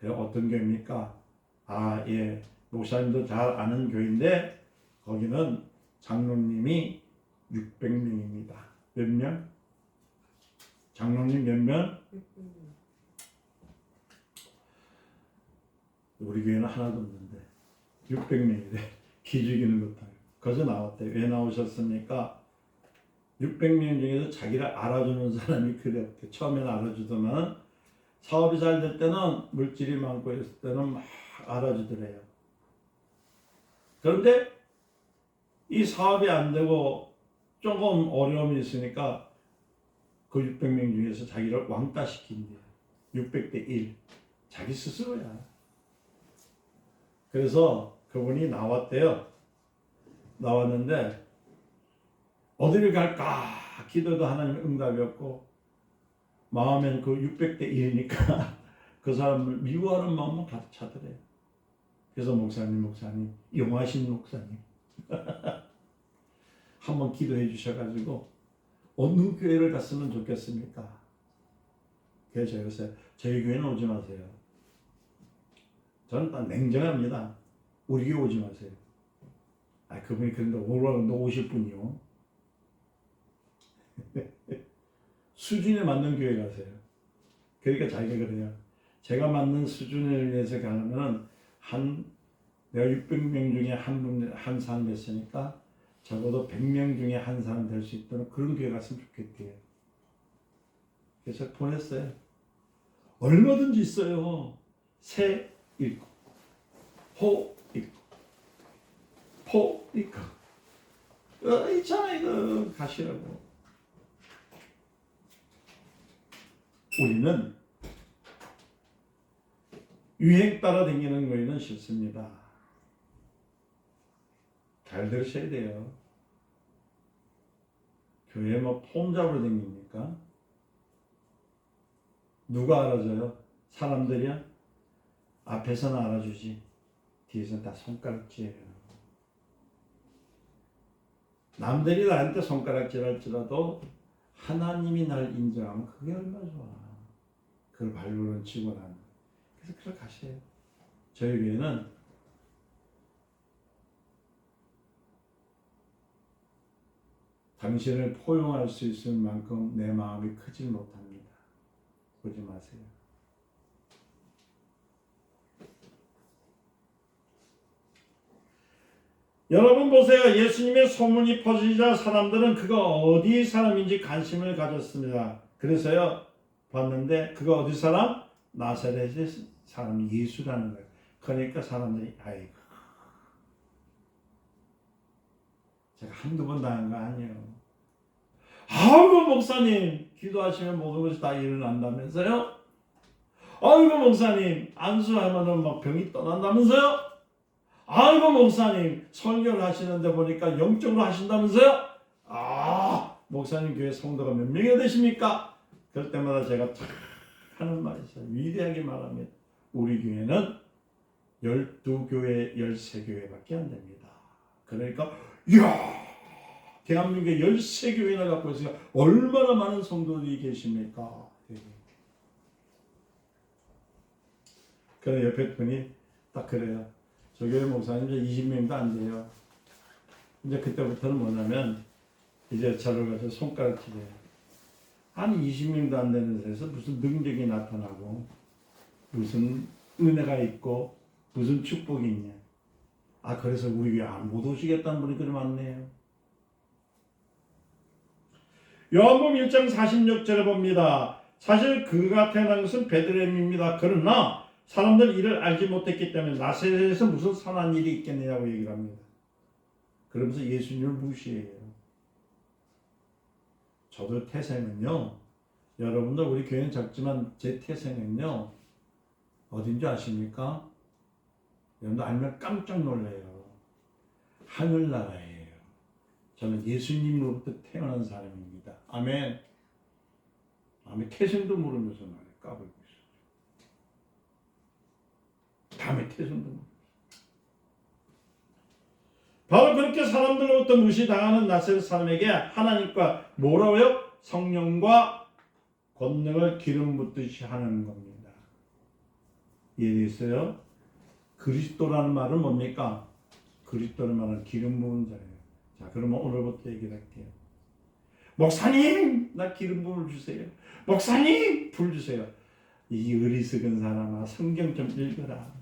어떤 교회입니까? 예, 목사님도 잘 아는 교회인데 거기는 장로님이 600명입니다. 몇 명? 장로님 몇 명? 우리 교회는 하나도 없는데 600명이래. 기죽이는 것도 아니고. 거기서 나왔대. 왜 나오셨습니까? 600명 중에서 자기를 알아주는 사람이 그래 없대. 처음에는 알아주더만 사업이 잘 될 때는 물질이 많고 했을 때는 막 알아주더래요. 그런데 이 사업이 안 되고 조금 어려움이 있으니까 그 600명 중에서 자기를 왕따 시킨대요. 600대 1. 자기 스스로야. 그래서 그분이 나왔대요. 나왔는데 어디를 갈까 기도도 하나님 응답이 없고 마음에는 그 600대 1이니까 그 사람을 미워하는 마음만 가득 차더래요. 그래서 목사님 용하신 목사님 한번 기도해 주셔가지고 어느 교회를 갔으면 좋겠습니까? 그래서 제가 저희 교회는 오지 마세요. 저는 딱 냉정합니다. 우리 교회 오지 마세요. 그분이 그런데 오라고 오실 분이요. 수준에 맞는 교회 가세요. 그러니까 자기가 그래요. 제가 맞는 수준에 위해서 가려면 내가 600명 중에 한 사람 됐으니까 적어도 100명 중에 한 사람 될 수 있도록 그런 교회 갔으면 좋겠대요. 그래서 보냈어요. 얼마든지 있어요. 새 있고 호 있고 포 있고 있잖아 이거 가시라고. 우리는 유행 따라 다니는 거에는 싫습니다. 잘 들으셔야 돼요. 교회 폼 잡으러 다닙니까? 누가 알아줘요? 사람들이야? 앞에서는 알아주지 뒤에서는 다 손가락질해요. 남들이 나한테 손가락질할지라도 하나님이 날 인정하면 그게 얼마나 좋아. 그걸 발로는 치고 나는. 그래서 그렇게 가세요. 저희 교회는 당신을 포용할 수 있을 만큼 내 마음이 크지 못합니다. 보지 마세요. 여러분 보세요. 예수님의 소문이 퍼지자 사람들은 그가 어디 사람인지 관심을 가졌습니다. 그래서요 봤는데 그가 어디 사람? 나사렛의 사람 예수라는 거예요. 그러니까 사람들이 아이고 제가 한두 번 당한 거 아니에요. 아이고 목사님 기도하시면 모든 것이 다 일어난다면서요? 아이고 목사님 안수하면 막 병이 떠난다면서요? 아이고 목사님 설교를 하시는데 보니까 영적으로 하신다면서요? 아 목사님 교회 성도가 몇 명이나 되십니까? 그럴 때마다 제가 탁 하는 말이 있어요. 위대하게 말합니다. 우리 교회는 12교회 13교회밖에 안 됩니다. 그러니까 이야 대한민국에 13교회나 갖고 있으니까 얼마나 많은 성도들이 계십니까? 그래 옆에 분이 딱 그래요. 저 교회 목사님 이제 20명도 안 돼요. 이제 그때부터는 뭐냐면 이제 저를 가지고 손가락질해요. 한 20명도 안 되는 데서 무슨 능력이 나타나고 무슨 은혜가 있고 무슨 축복이 있냐. 아 그래서 우리 교회 못 오시겠다는 분이 그리 많네요. 요한복음 1장 46절에 봅니다. 사실 그가 태어난 것은 베들레헴입니다. 그러나 사람들 이를 알지 못했기 때문에 나사렛에서 무슨 선한 일이 있겠느냐고 얘기를 합니다. 그러면서 예수님을 무시해요. 저도 태생은요. 여러분들 우리 교회는 작지만 제 태생은요. 어딘지 아십니까? 여러분들 알면 깜짝 놀라요. 하늘나라예요. 저는 예수님으로부터 태어난 사람입니다. 아멘. 아멘. 태생도 모르면서 말이에요. 까불고 있어요. 다음에 태생도 모르면서. 바로 그렇게 사람들로부터 무시당하는 나사렛 사람에게 하나님과 뭐라고요? 성령과 권능을 기름 붓듯이 하는 겁니다. 이해됐어요? 그리스도라는 말은 뭡니까? 그리스도라는 말은 기름 부은 자예요. 자, 그러면 오늘부터 얘기를 할게요. 목사님, 나 기름 부음을 주세요. 목사님, 불 주세요. 이 어리석은 사람아, 성경 좀 읽어라.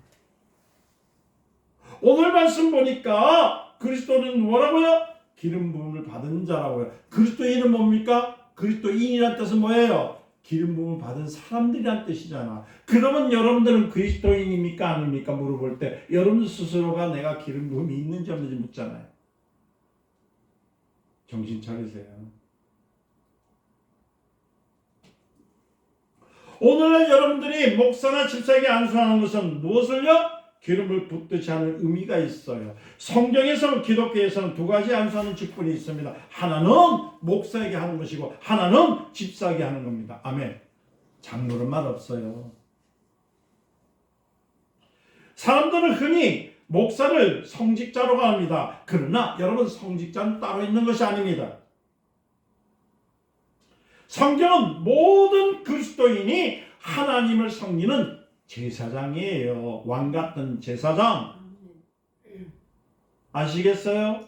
오늘 말씀 보니까 그리스도는 뭐라고요? 기름 부음을 받은 자라고요. 그리스도인은 뭡니까? 그리스도인이라는 뜻은 뭐예요? 기름 부음을 받은 사람들이란 뜻이잖아. 그러면 여러분들은 그리스도인입니까? 아닙니까? 물어볼 때 여러분 스스로가 내가 기름 부음이 있는지 없는지 묻잖아요. 정신 차리세요. 오늘날 여러분들이 목사나 집사에게 안수하는 것은 무엇을요? 기름을 붓듯이 하는 의미가 있어요. 성경에서는 기독교에서는 두 가지 안수하는 직분이 있습니다. 하나는 목사에게 하는 것이고 하나는 집사에게 하는 겁니다. 아멘. 장로는 말 없어요. 사람들은 흔히 목사를 성직자로 합니다. 그러나 여러분 성직자는 따로 있는 것이 아닙니다. 성경은 모든 그리스도인이 하나님을 섬기는 제사장이에요. 왕 같은 제사장. 아시겠어요?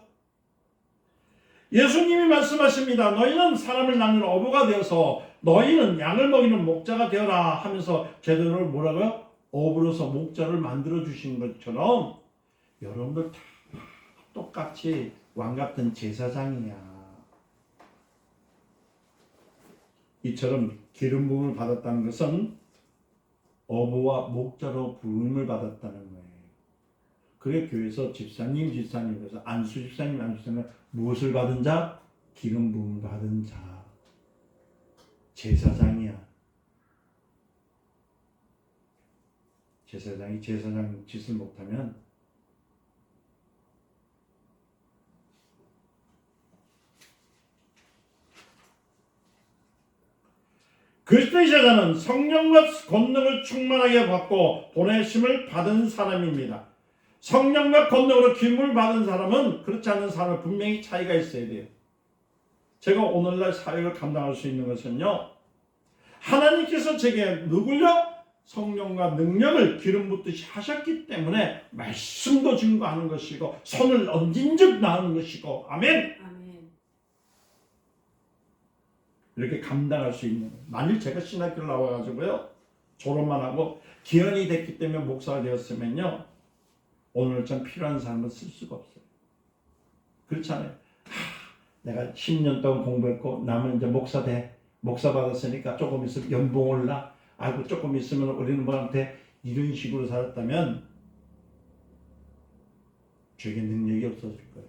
예수님이 말씀하십니다. 너희는 사람을 낳는 어부가 되어서 너희는 양을 먹이는 목자가 되어라 하면서 제대로 뭐라고요? 어부로서 목자를 만들어 주신 것처럼 여러분들 다 똑같이 왕 같은 제사장이야. 이처럼 기름 부음을 받았다는 것은 어부와 목자로 부름을 받았다는 거예요. 그래 교회에서 집사님 그래서 안수 집사님 무엇을 받은 자? 기름 부음을 받은 자. 제사장이야. 제사장이 제사장 짓을 못하면 그리스도의 제자는 성령과 권능을 충만하게 받고 보내심을 받은 사람입니다. 성령과 권능으로 기름을 받은 사람은 그렇지 않은 사람은 분명히 차이가 있어야 돼요. 제가 오늘날 사역을 감당할 수 있는 것은요. 하나님께서 제게 누굴요? 성령과 능력을 기름 붓듯이 하셨기 때문에 말씀도 증거하는 것이고 손을 얹은 즉 나오는 것이고 아멘. 이렇게 감당할 수 있는 거예요. 만일 제가 신학교를 나와가지고요 졸업만 하고 기현이 됐기 때문에 목사가 되었으면요 오늘 참 필요한 사람은 쓸 수가 없어요. 그렇잖아요. 내가 10년 동안 공부했고 나는 이제 목사 돼. 목사 받았으니까 조금 있으면 연봉 올라. 아이고 조금 있으면 우리는 뭐한테 이런 식으로 살았다면 주에게 능력이 없어질 거예요.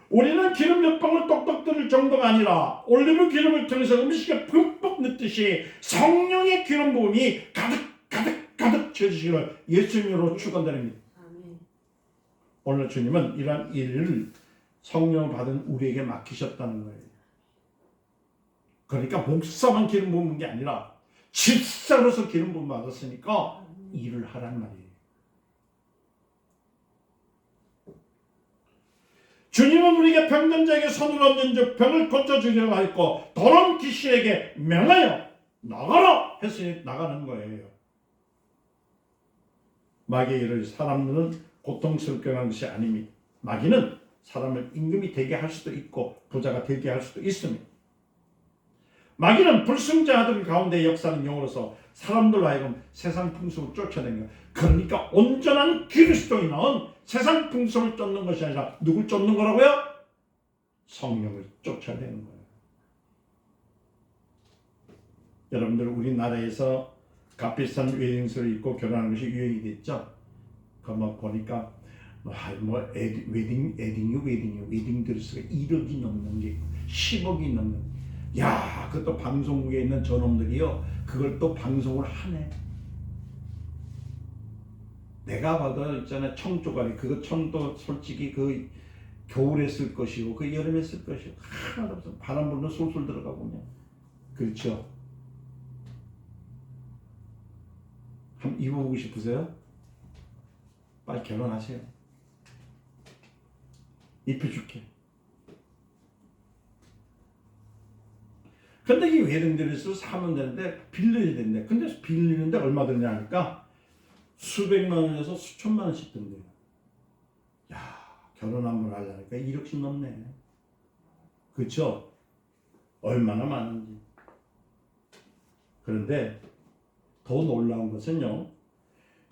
우리는 기름 몇 방울 똑똑 들을 정도가 아니라 올리브 기름을 통해서 음식에 듬뿍 넣듯이 성령의 기름 부음이 가득 채워지시기를 예수님으로 축원드립니다. 오늘 주님은 이러한 일을 성령을 받은 우리에게 맡기셨다는 거예요. 그러니까 목사만 기름 부은 게 아니라 집사로서 기름 부음 받았으니까 일을 하란 말이에요. 주님은 우리에게 병든 자에게 손을 얹은 즉 병을 고쳐주려고 하였고 더러운 귀신에게 명하여 나가라 했으니 나가는 거예요. 마귀의 일을 사람들은 고통스럽게 하는 것이 아닙니다. 마귀는 사람을 임금이 되게 할 수도 있고 부자가 되게 할 수도 있습니다. 마귀는 불순자들 가운데 역사하는 영으로서 사람들로 하여금 세상 풍속을 쫓아내는 거예요. 그러니까 온전한 그리스도인은 세상 풍속을 쫓는 것이 아니라 누굴 쫓는 거라고요? 성령을 쫓아내는 거예요. 여러분들 우리나라에서 값비싼 웨딩스를 입고 결혼하는 것이 유행이 됐죠. 그거 보니까 웨딩 드레스가 1억이 넘는 게 있고 10억이 넘는 게. 야, 그것도 방송국에 있는 저놈들이요. 그걸 또 방송을 하네. 내가 봐도 있잖아 청조가리 그거 청도 솔직히 그 겨울에 쓸 것이고 그 여름에 쓸 것이고 하나도 없어. 바람 불면 솔솔 들어가고 그냥. 그렇죠. 한번 입어보고 싶으세요? 빨리 결혼하세요. 입혀줄게. 근데 이 웨딩드레스를 사면 되는데 빌려야 된대. 근데 빌리는데 얼마 드냐 하니까 수백만 원에서 수천만 원씩 든대요. 야, 결혼 한번 하려니까 1억씩 넘네. 그렇죠? 얼마나 많은지. 그런데 더 놀라운 것은요.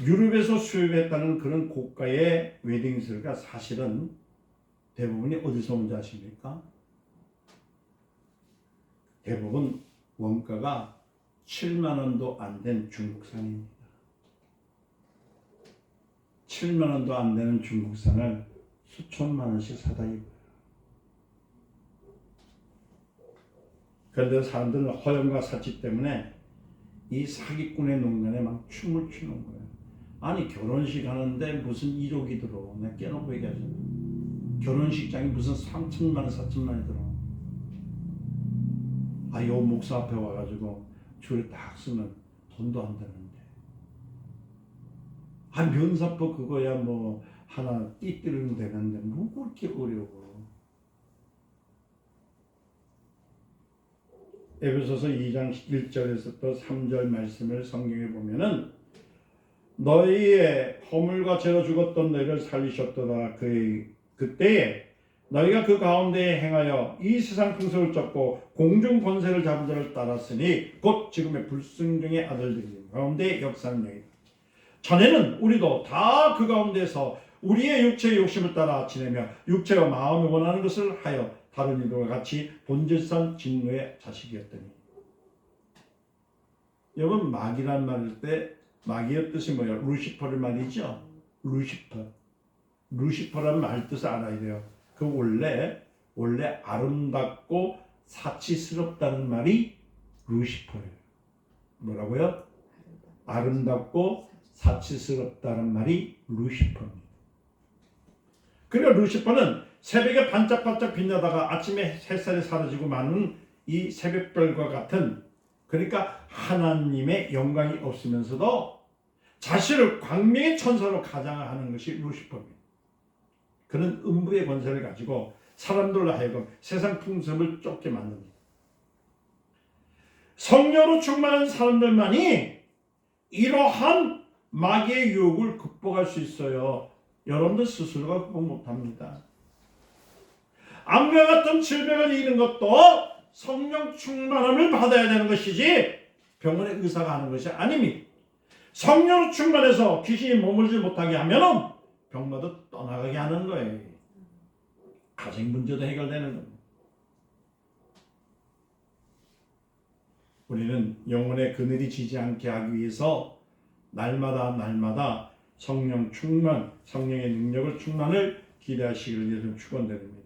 유럽에서 수입했다는 그런 고가의 웨딩드레스가 사실은 대부분이 어디서 온지 아십니까? 대부분 원가가 7만 원도 안 된 중국산입니다. 7만 원도 안 되는 중국산을 수천만 원씩 사다 입어요. 그런데 사람들은 허영과 사치 때문에 이 사기꾼의 농간에 막 춤을 추는 거예요. 아니 결혼식 하는데 무슨 1억이 들어. 내가 깨놓고 얘기하잖아. 결혼식장이 무슨 3천만 원 4천만 원이 들어. 아, 요 목사 앞에 와가지고 줄에 딱 쓰면 돈도 안 되는데. 아, 면사포 그거야 뭐 하나 띠뜨리면 되는데 뭐 그렇게 어려워. 에베소서 2장 1절에서 또 3절 말씀을 성경에 보면은 너희의 허물과 죄로 죽었던 너희를 살리셨도다. 그때에 너희가 그 가운데에 행하여 이 세상 풍속을 쫓고 공중 권세를 잡은 자를 따랐으니 곧 지금의 불순종의 아들들이 가운데 역사하는 영이다. 전에는 우리도 다 그 가운데서 우리의 육체의 욕심을 따라 지내며 육체와 마음이 원하는 것을 하여 다른 이들과 같이 본질상 진노의 자식이었더니. 여러분 마귀란 말일 때 마귀의 뜻이 뭐예요? 루시퍼를 말이죠. 루시퍼라는 말 뜻을 알아야 돼요. 그 원래 아름답고 사치스럽다는 말이 루시퍼예요. 뭐라고요? 아름답고 사치스럽다는 말이 루시퍼입니다. 그러니까 루시퍼는 새벽에 반짝반짝 빛나다가 아침에 햇살이 사라지고 마는 이 새벽별과 같은, 그러니까 하나님의 영광이 없으면서도 자신을 광명의 천사로 가장하는 것이 루시퍼입니다. 그는 음부의 권세를 가지고 사람들로 하여금 세상 풍습을 쫓게 만듭니다. 성령으로 충만한 사람들만이 이러한 마귀의 유혹을 극복할 수 있어요. 여러분들 스스로가 극복 못합니다. 암과 같은 질병을 이기는 것도 성령 충만함을 받아야 되는 것이지 병원의 의사가 하는 것이 아닙니다. 성령으로 충만해서 귀신이 머물지 못하게 하면은 병마도 떠나가게 하는 거예요. 가정 문제도 해결되는 겁니다. 우리는 영혼의 그늘이 지지 않게 하기 위해서 날마다 성령 충만, 성령의 능력을 충만을 기대하시기를 예수 축원드립니다.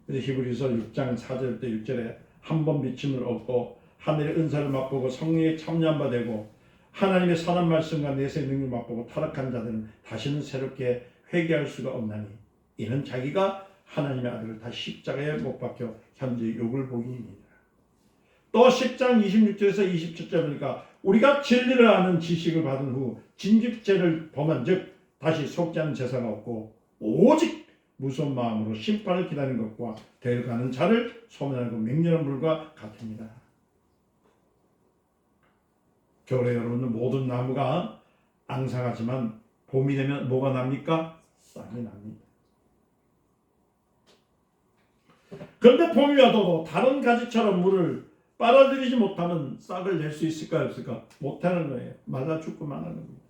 그래서 히브리서 6장 4절부터 6절에 한 번 비침을 얻고 하늘의 은사를 맛보고 성령에 참여한 바 되고 하나님의 선한 말씀과 내세의 능력을 맛보고 타락한 자들은 다시는 새롭게 회개할 수가 없나니 이는 자기가 하나님의 아들을 다 십자가에 못 박혀 현재 욕을 보기입니다. 또 10장 26절에서 27절 보니까 우리가 진리를 아는 지식을 받은 후 진직죄를 범한 즉 다시 속지 않은 제사가 없고 오직 무서운 마음으로 심판을 기다리는 것과 되어가는 자를 소멸하고 맹렬한 불과 같습니다. 겨울에 여러분은 모든 나무가 앙상하지만 봄이 되면 뭐가 납니까? 싹이 납니다. 그런데 봄이 와도 다른 가지처럼 물을 빨아들이지 못하면 싹을 낼 수 있을까 없을까? 못하는 거예요. 말라 죽고 마는 겁니다.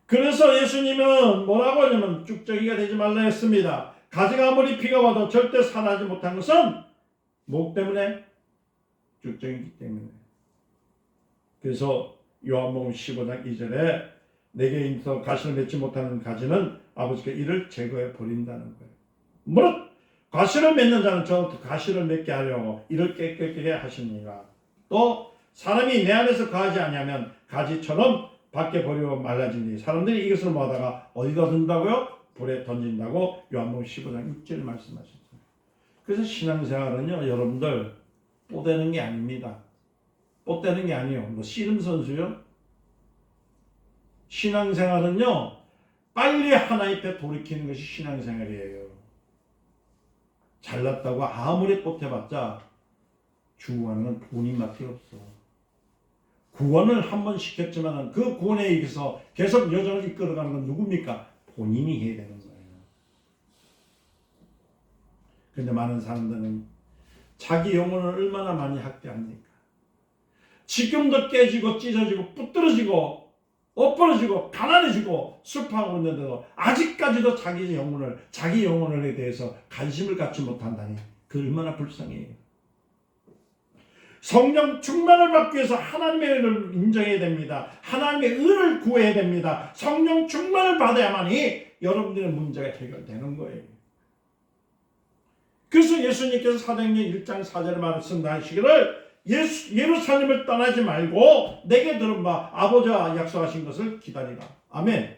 그래서 예수님은 뭐라고 하냐면 쭉저기가 되지 말라 했습니다. 가지가 아무리 비가 와도 절대 살아나지 못한 것은 목 때문에? 쭉저기이기 때문에. 그래서 요한복음 15장 2절에 내게 있어 가시를 맺지 못하는 가지는 아버지가 이를 제거해 버린다는 거예요. 무릇 가시를 맺는 자는 저 가시를 맺게 하려고 이를 깨끗하게 하십니다. 또 사람이 내 안에서 거하지 아니하면 가지처럼 밖에 버리고 말라지니 사람들이 이것을 모아다가 어디다 둔다고요? 불에 던진다고 요한복음 15장 6절 말씀하셨어요. 그래서 신앙생활은요 여러분들 뽀대는 게 아닙니다. 뽀대는 게 아니에요. 뭐 씨름 선수요? 신앙생활은요 빨리 하나님 앞에 돌이키는 것이 신앙생활이에요. 잘났다고 아무리 뽀대봤자 죽어가는 건 본인밖에 없어. 구원을 한 번 시켰지만 그 구원에 의해서 계속 여정을 이끌어가는 건 누굽니까? 본인이 해야 되는 거예요. 그런데 많은 사람들은 자기 영혼을 얼마나 많이 학대합니까? 지금도 깨지고 찢어지고 뿌뚤어지고 엎어지고 가난해지고 슬퍼하고 있는데도 아직까지도 자기 영혼에 대해서 관심을 갖지 못한다니 그 얼마나 불쌍해요. 성령 충만을 받기 위해서 하나님의 은혜를 인정해야 됩니다. 하나님의 은혜를 구해야 됩니다. 성령 충만을 받아야만이 여러분들의 문제가 해결되는 거예요. 그래서 예수님께서 사도행전 1장 4절에 말씀하시기를 예루살렘을 떠나지 말고 내게 들은 바 아버지와 약속하신 것을 기다리라. 아멘.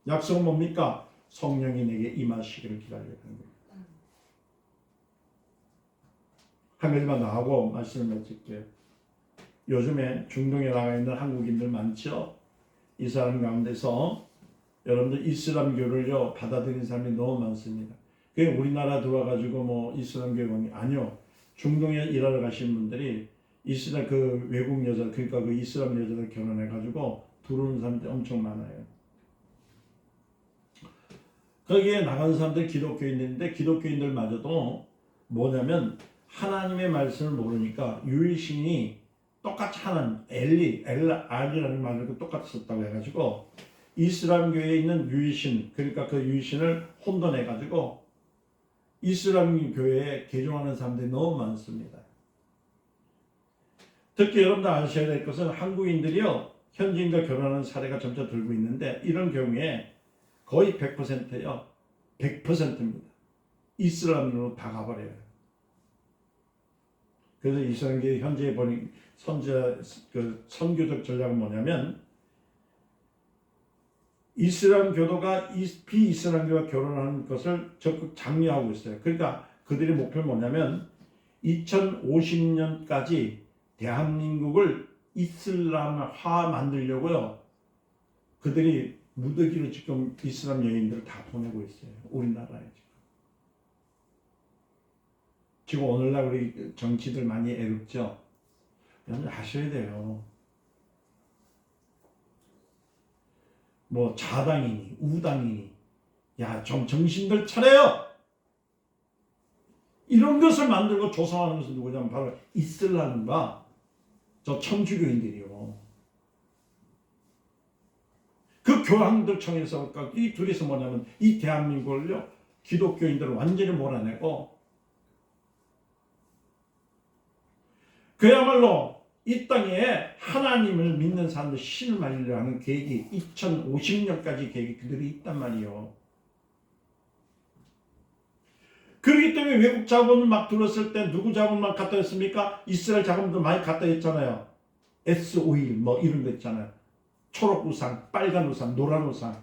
약속은 뭡니까? 성령이 내게 임하시기를 기다리라는 거예요. 한 가지만 더 하고 말씀을 맺을게요. 요즘에 중동에 나가 있는 한국인들 많죠? 이 사람 가운데서 여러분들 이슬람교를요 받아들인 사람이 너무 많습니다. 그게 우리나라 들어와가지고 뭐 이슬람교에 보니 아니요. 중동에 일하러 가신 분들이 이슬람 그 외국 여자 그러니까 그 이슬람 여자들 결혼해가지고 들어오는 사람들이 엄청 많아요. 거기에 나가는 사람들 기독교인인데 기독교인들마저도 뭐냐면 하나님의 말씀을 모르니까 유일신이 똑같이 하나님 알이라는 말을 똑같이 썼다고 해가지고 이슬람교에 있는 유일신 그러니까 그 유일신을 혼돈해가지고 이슬람 교회에 개종하는 사람들이 너무 많습니다. 특히 여러분들 아셔야 될 것은 한국인들이요 현지인과 결혼하는 사례가 점차 늘고 있는데 이런 경우에 거의 100%요 100%입니다. 이슬람으로 다 가버려요. 그래서 이슬람교회 현재 보니 선교적 전략은 뭐냐면 이슬람 교도가 비이슬람교와 결혼하는 것을 적극 장려하고 있어요. 그러니까 그들의 목표는 뭐냐면 2050년까지 대한민국을 이슬람화 만들려고요. 그들이 무더기로 지금 이슬람 여인들을 다 보내고 있어요. 우리나라에 지금 오늘날 우리 정치들 많이 애롭죠. 여러분 아셔야 돼요. 뭐 좌당이니 우당이니 야 좀 정신들 차려요. 이런 것을 만들고 조성하는 것은 누구냐면 바로 이슬람과 저 천주교인들이요. 교황들청에서 이 둘이서 뭐냐면 이 대한민국을요 기독교인들을 완전히 몰아내고 그야말로 이 땅에 하나님을 믿는 사람들 신을 말리려 하는 계획이 2050년까지 계획이 그들이 있단 말이에요. 그렇기 때문에 외국 자본을 막 들었을 때 누구 자본만 갖다 했습니까? 이스라엘 자본도 많이 갖다 했잖아요. S-오일 뭐 이런 거 있잖아요. 초록 우산, 빨간 우산, 노란 우산.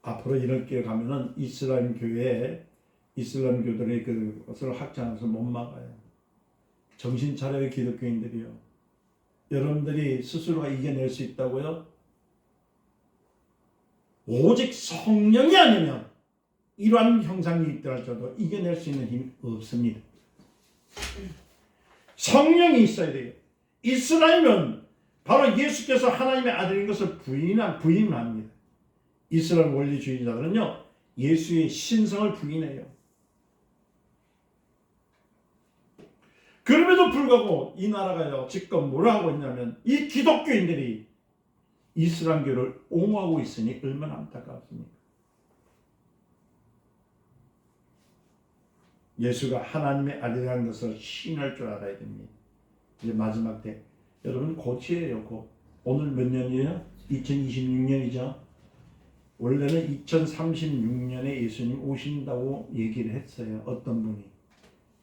앞으로 이런 기회 가면은 이슬람 교회에 이슬람 교들의 그것을 확장해서 못 막아요. 정신 차려요 기독교인들이요. 여러분들이 스스로가 이겨낼 수 있다고요? 오직 성령이 아니면 이러한 형상이 있더라도 이겨낼 수 있는 힘이 없습니다. 성령이 있어야 돼요. 이스라엘은 바로 예수께서 하나님의 아들인 것을 부인합니다. 이스라엘 원리주의자들은요 예수의 신성을 부인해요. 그럼에도 불구하고 이 나라가요 지금 뭐라 하고 있냐면 이 기독교인들이 이슬람교를 옹호하고 있으니 얼마나 안타깝습니까? 예수가 하나님의 아들이라는 것을 신할 줄 알아야 됩니다. 이제 마지막 때 여러분 곧이에요. 곧. 오늘 몇 년이에요? 2026년이죠. 원래는 2036년에 예수님 오신다고 얘기를 했어요. 어떤 분이.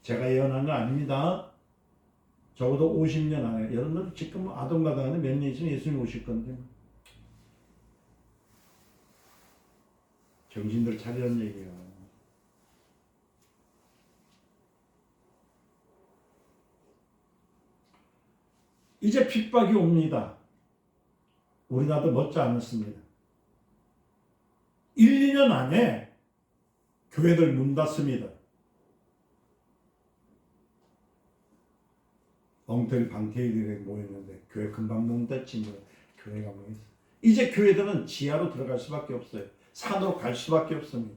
제가 예언한 거 아닙니다. 적어도 50년 안에. 여러분들 지금 아동가당에 몇 년 있으면 예수님 오실 건데. 정신들 차리라는 얘기예요. 이제 핍박이 옵니다. 우리나라도 못지 않았습니다. 1, 2년 안에 교회들 문 닫습니다. 엉터리 방태이들이 모였는데 교회 금방 문 닫지 뭐 교회가 모였어. 이제 교회들은 지하로 들어갈 수밖에 없어요. 산으로 갈 수밖에 없습니다.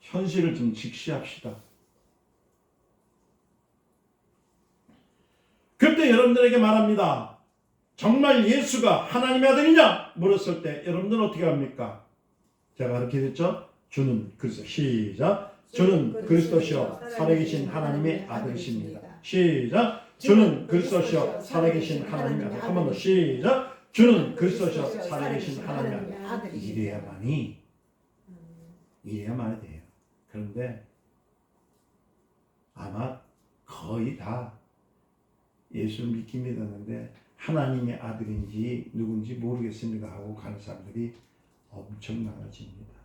현실을 좀 직시합시다. 그때 여러분들에게 말합니다. 정말 예수가 하나님의 아들이냐? 물었을 때 여러분들은 어떻게 합니까? 제가 이렇게 됐죠? 주는 그리스도. 시작. 주는 그리스도시요 살아계신 하나님의 아들이십니다. 시작. 주는 그리스도시요 살아계신 하나님의 아들. 한 번 더 시작. 주는 그리스도시요 살아계신 하나님의 아들. 이래야만이 돼요. 그런데 아마 거의 다 예수를 믿긴 믿었는데 하나님의 아들인지 누군지 모르겠습니다 하고 가는 사람들이 엄청 많아집니다.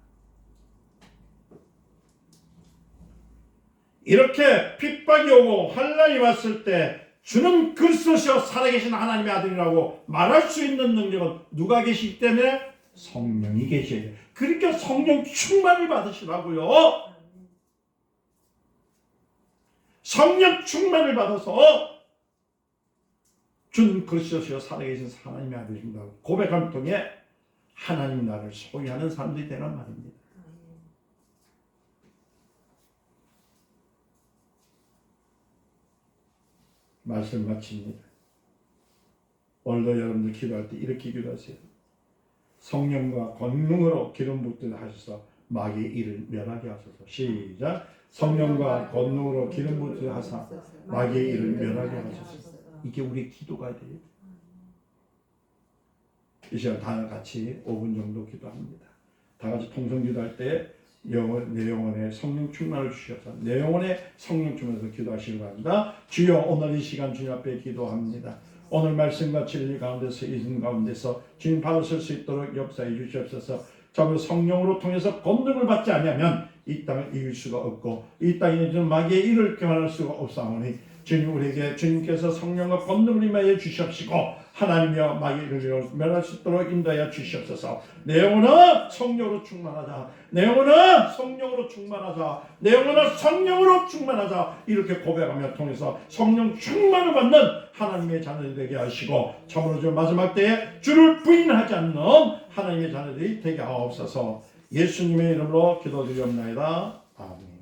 이렇게 핍박이 오고 환난이 왔을 때 주는 그리스도시요 살아계신 하나님의 아들이라고 말할 수 있는 능력은 누가 계시기 때문에? 성령이 계셔야 돼요. 그러니까 성령 충만을 받으시라고요. 성령 충만을 받아서 주는 그리스도시요 살아계신 하나님의 아들입니다. 고백함을 통해 하나님 나라를 소유하는 사람들이 되란 말입니다. 말씀 마칩니다. 오늘도 여러분들 기도할 때 이렇게 기도하세요. 성령과 권능으로 기름 붓듯 하셔서 마귀의 일을 멸하게 하소서. 시작. 성령과 권능으로 기름 붓듯 하사 마귀의 일을 멸하게 하소서. 이게 우리 기도가 돼요. 이 시간 다 같이 5분 정도 기도합니다. 다 같이 통성 기도할 때 내 영혼에 성령 충만을 주셔서 내 영혼에 성령 충만해서 기도하시기 바랍니다. 주여 오늘 이 시간 주님 앞에 기도합니다. 오늘 말씀과 진리 가운데서 이승 가운데서 주님 받으실 수 있도록 역사해 주시옵소서. 정말 성령으로 통해서 권능을 받지 않으면 이 땅을 이길 수가 없고 이 땅에 있는 마귀의 일을 교환할 수가 없사오니 주님 우리에게 주님께서 성령과 권능을 임하여 주시옵시고 하나님이여 마귀의 일을 멸할 수 있도록 인도하여 주시옵소서. 내 영혼아 성령으로 충만하자. 내 영혼아 성령으로 충만하자. 내 영혼아 성령으로 충만하자. 이렇게 고백하며 통해서 성령 충만을 받는 하나님의 자녀들이 되게 하시고 참으로 주 마지막 때에 주를 부인하지 않는 하나님의 자녀들이 되게 하옵소서. 예수님의 이름으로 기도드리옵나이다. 아멘.